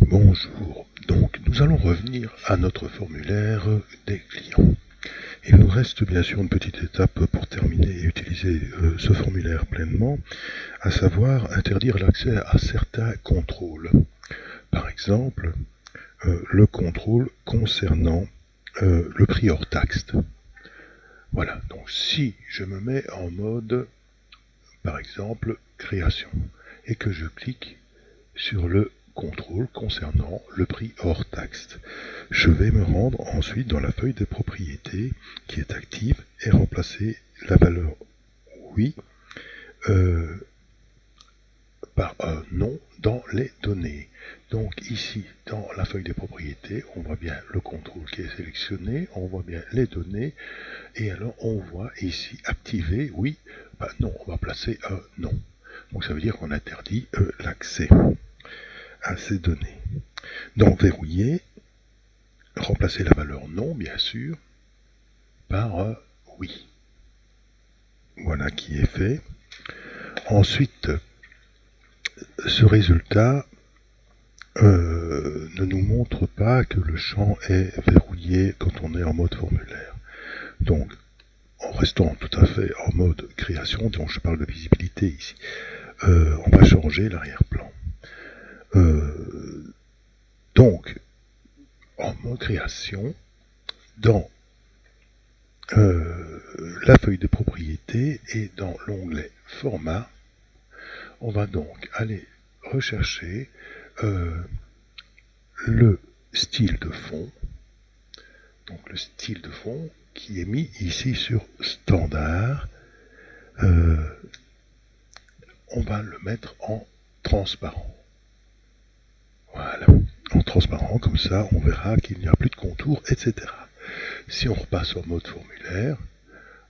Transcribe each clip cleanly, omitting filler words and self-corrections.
Bonjour, donc nous allons revenir à notre formulaire des clients. Il nous reste bien sûr une petite étape pour terminer et utiliser ce formulaire pleinement, à savoir interdire l'accès à certains contrôles. Par exemple, le contrôle concernant le prix hors taxe. Voilà, donc si je me mets en mode, par exemple, création, et que je clique sur le contrôle concernant le prix hors taxe. Je vais me rendre ensuite dans la feuille de propriété qui est active et remplacer la valeur oui par un non dans les données. Donc ici, dans la feuille des propriétés, on voit bien le contrôle qui est sélectionné, on voit bien les données, et alors on voit ici activer oui, non, on va placer un non. Donc ça veut dire qu'on interdit l'accès à ces données. Donc verrouiller, remplacer la valeur non, bien sûr, par oui. Voilà qui est fait. Ensuite, ce résultat ne nous montre pas que le champ est verrouillé quand on est en mode formulaire. Donc, en restant tout à fait en mode création, dont je parle de visibilité ici, on va changer l'arrière-plan. Donc, en mode création, dans la feuille de propriété et dans l'onglet format, on va donc aller rechercher le style de fond, donc le style de fond qui est mis ici sur standard. On va le mettre en transparent. Voilà, en transparent, comme ça on verra qu'il n'y a plus de contours, etc. Si on repasse en mode formulaire,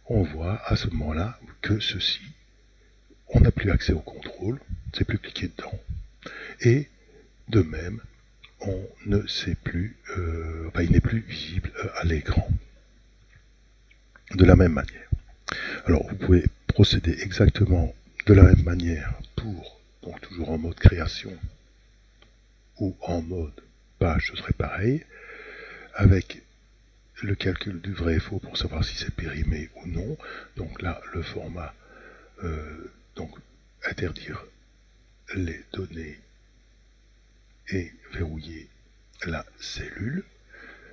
on voit à ce moment-là que ceci, on n'a plus accès au contrôle, c'est plus cliquer dedans. Et de même, on ne sait plus, il n'est plus visible à l'écran. De la même manière. Alors vous pouvez procéder exactement de la même manière pour, donc toujours en mode création ou en mode page, ce serait pareil, avec le calcul du vrai et faux pour savoir si c'est périmé ou non. Donc là, le format, donc interdire les données et verrouiller la cellule,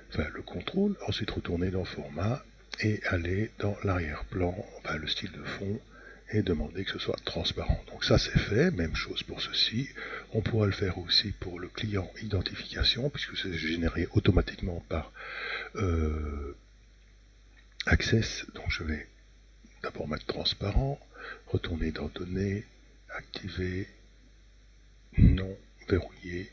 enfin le contrôle, ensuite retourner dans format et aller dans l'arrière-plan, le style de fond, et demander que ce soit transparent. Donc ça c'est fait, même chose pour ceci. On pourra le faire aussi pour le client identification, puisque c'est généré automatiquement par Access. Donc je vais d'abord mettre transparent, retourner dans données, activer, non, verrouiller,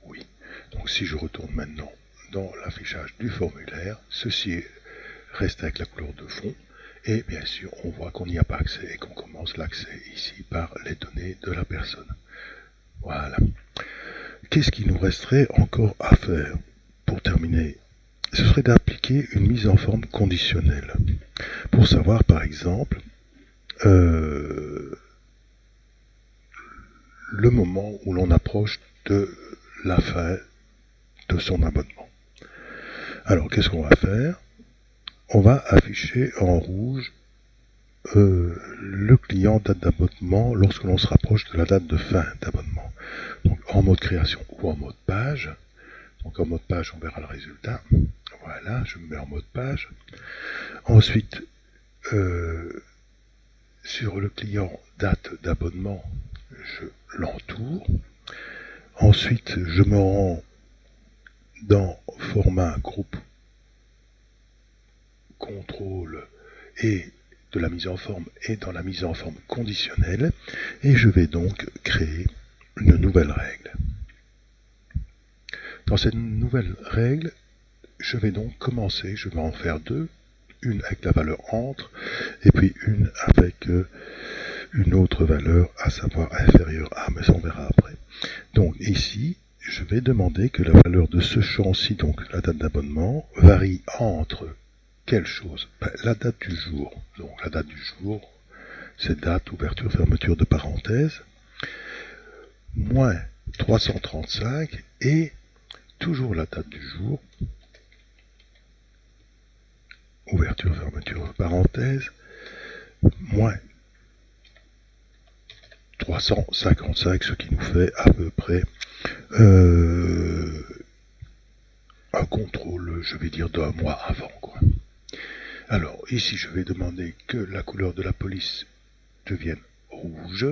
oui. Donc si je retourne maintenant dans l'affichage du formulaire, ceci reste avec la couleur de fond, et bien sûr on voit qu'on n'y a pas accès et qu'on commence l'accès ici par les données de la personne. Voilà. Qu'est-ce qu'il nous resterait encore à faire pour terminer? Ce serait d'appliquer une mise en forme conditionnelle pour savoir par exemple le moment où l'on approche de la fin de son abonnement. Alors qu'est-ce qu'on va faire? On va afficher en rouge le client date d'abonnement lorsque l'on se rapproche de la date de fin d'abonnement. Donc en mode création ou en mode page. Donc en mode page, on verra le résultat. Voilà, je me mets en mode page. Ensuite, sur le client date d'abonnement, je l'entoure. Ensuite, je me rends dans format groupe contrôle et de la mise en forme et dans la mise en forme conditionnelle, et je vais donc créer une nouvelle règle. Dans cette nouvelle règle, je vais donc commencer, je vais en faire deux, une avec la valeur entre et puis une avec une autre valeur, à savoir inférieure à, mais ça on verra après. Donc ici, je vais demander que la valeur de ce champ-ci, donc la date d'abonnement, varie entre quelle chose? La date du jour. Donc la date du jour, c'est date, ouverture, fermeture de parenthèse, moins 335 et toujours la date du jour, ouverture, fermeture, parenthèse, moins 355, ce qui nous fait à peu près un contrôle, je vais dire, d'un mois avant, quoi. Alors, ici, je vais demander que la couleur de la police devienne rouge,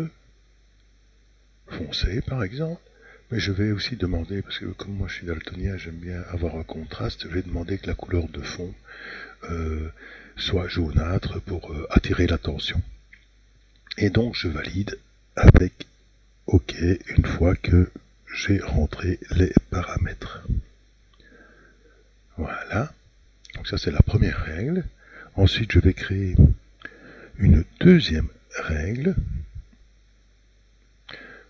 foncé, par exemple. Mais je vais aussi demander, parce que comme moi je suis daltonien, j'aime bien avoir un contraste, je vais demander que la couleur de fond soit jaunâtre pour attirer l'attention. Et donc, je valide avec OK une fois que j'ai rentré les paramètres. Voilà. Donc ça, c'est la première règle. Ensuite, je vais créer une deuxième règle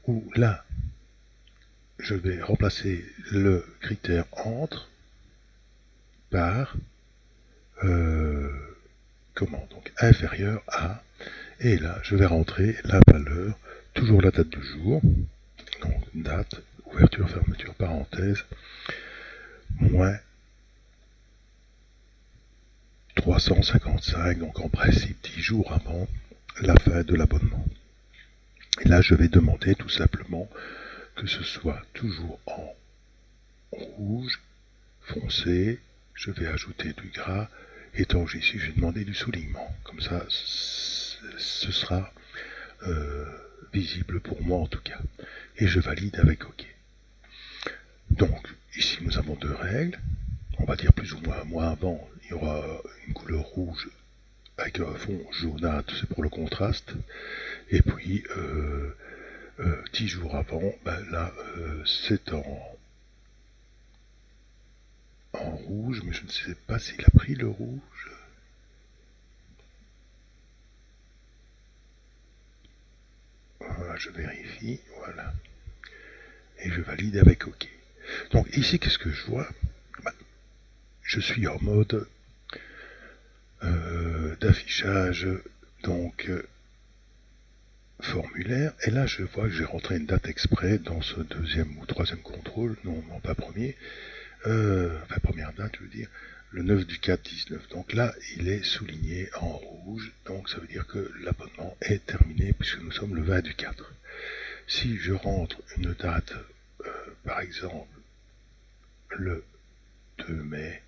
où là, je vais remplacer le critère entre par donc inférieur à, et là, je vais rentrer la valeur, toujours la date du jour, donc date, ouverture, fermeture, parenthèse, moins 355, donc en principe 10 jours avant la fin de l'abonnement. Et là, je vais demander tout simplement que ce soit toujours en rouge, foncé, je vais ajouter du gras, et donc ici, je vais demander du soulignement. Comme ça, ce sera visible pour moi en tout cas. Et je valide avec OK. Donc, ici, nous avons deux règles. On va dire plus ou moins un mois avant, il y aura une couleur rouge avec un fond jaunâtre, c'est pour le contraste. Et puis, 10 jours avant, ben là, c'est en rouge, mais je ne sais pas s'il a pris le rouge. Voilà, je vérifie, voilà. Et je valide avec OK. Donc ici, qu'est-ce que je vois? Ben, je suis en mode d'affichage, donc formulaire, et là je vois que j'ai rentré une date exprès dans ce deuxième ou troisième contrôle, non pas premier, enfin première date je veux dire, le 9 du 4 19. Donc là il est souligné en rouge, donc ça veut dire que l'abonnement est terminé puisque nous sommes le 20 du 4. Si je rentre une date, par exemple le 2 mai,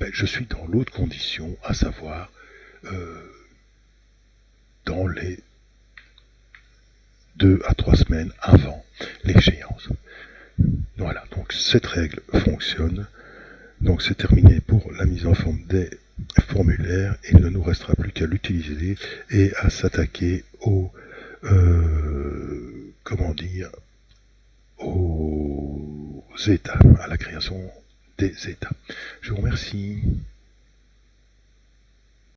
ben, je suis dans l'autre condition, à savoir dans les 2 à 3 semaines avant l'échéance. Voilà, donc cette règle fonctionne. Donc c'est terminé pour la mise en forme des formulaires. Il ne nous restera plus qu'à l'utiliser et à s'attaquer aux aux états, à la création des états. Je vous remercie.